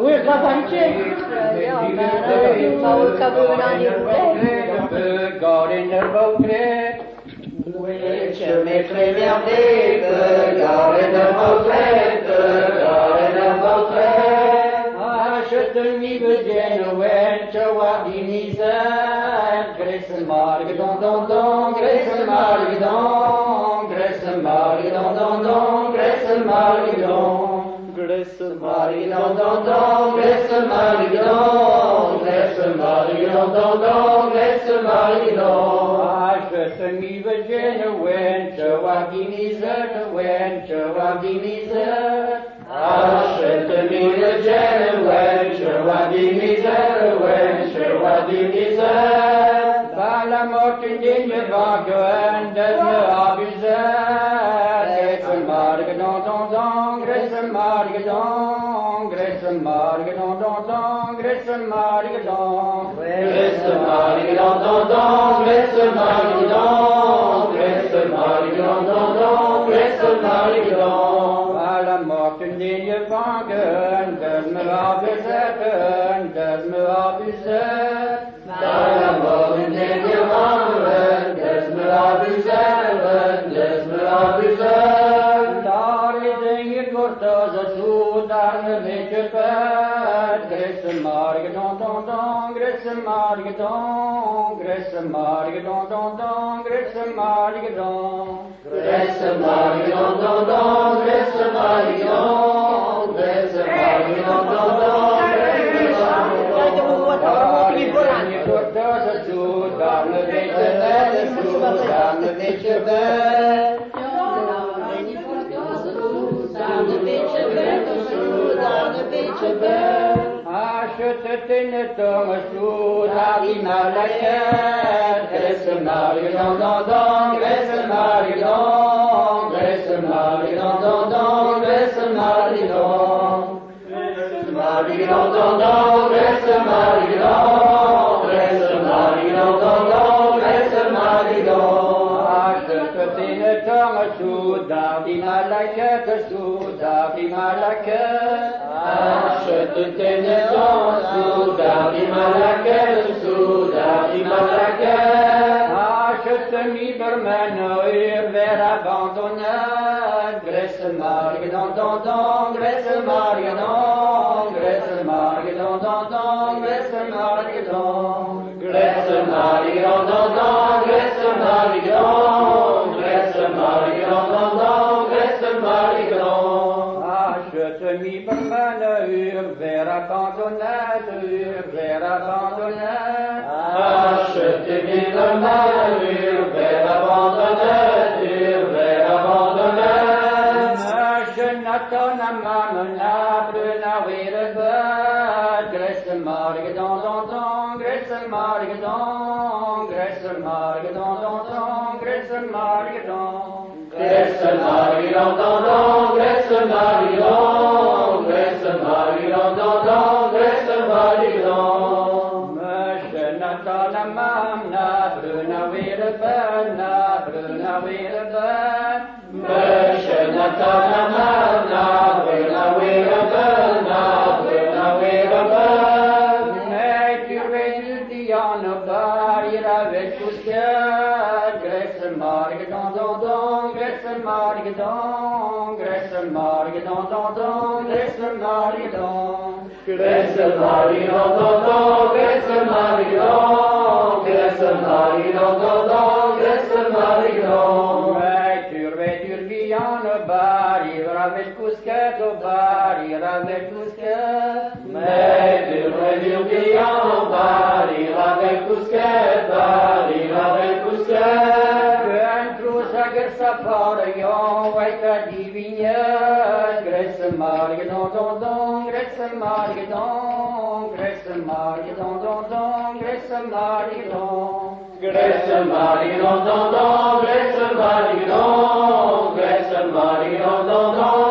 Ui, kafanche. Paul kabunani ule. God in the boat. Which may claim your faith, God in the boat, God in the boat. I should me the genuine to what he needs. Grace and Marie, don, Grace and Marie, don, Grace and Marie, don, Grace and Marie, don, Grace and Marie, don, Grace and Marie, don, Grace and Marie, don, Grace and Marie, don. I should me the genuine to what he needs, to what he needs. I should me the genuine to what he needs, to what he needs. Par la mort indigne vague de me abuser. Grace Marie, don, Grace Marie, don, Grace Marie, don, Grace Marie, don, Grace Marie, don, Grace Marie, don, Grace Marie, don, Grace Marie, don. Par la mort indigne vague de me abuser, de me abuser. Par la mort indigne vague de me abuser, de me abuser. Daar is dingen kortoze toe, daar weet je het. Grace Marie, don, Grace Marie, don, Grace Marie, don, Grace Marie, don. Grace Marie, don, Grace Marie, don, Grace Marie, don, kortoze toe, daar weet je het, daar weet je het. Acheter ton sous la malachette. Grace Marie, don, Grace Marie, don, Grace Marie, don, Grace Marie, don. Grace Marie, don, Grace Marie, don, Grace Marie, don, Grace Marie, don. Acheter ton sous la malachette, sous la malachette. Acheter ton sous la malachette, sous la malachette. Achete mi per meno ir ver abandonner. Grace Marie, don, Grace Marie, don, Grace Marie, don, Grace Marie, don. Grace Marie, don, Grace Marie, don, Grace Marie, don, Grace Marie, don. Achete mi per meno ir ver abandonner, ver abandonner. Achete mi per meno ir ver abandonner, ver abandonner. Je n'attends à ma bruna weer bed. Grace Marie, don, Grace Marie, don, Grace Marie, don, Grace Marie, don. Grace Marie, don, Grace Marie, don, Grace Marie, don, Grace Marie, don. Je n'attends à ma bruna weer bed, bruna weer bed. Je n'attends à ma bruna weer bed, bruna weer bed. Mais tu veux dire ne pas ir avec tout ce Grace Marie, don, Grace Marie, don, Grace Marie, don, Grace Marie, don. Grace Marie, don, Grace Marie, don, Grace Marie, don, Grace Marie, don. Mais tu veux dire ne pas ir avec tout ce au bar, ir avec tout ce Mais tu veux dire ne pas ir avec tout ce bar, ir avec tout ce Pentru să pară eu, ai ca divină, Grace Marie, don, Grace Marie, don, Grace Marie, don, Grace Marie, don. Grace Marie, don, Grace Marie, don, Grace Marie, don,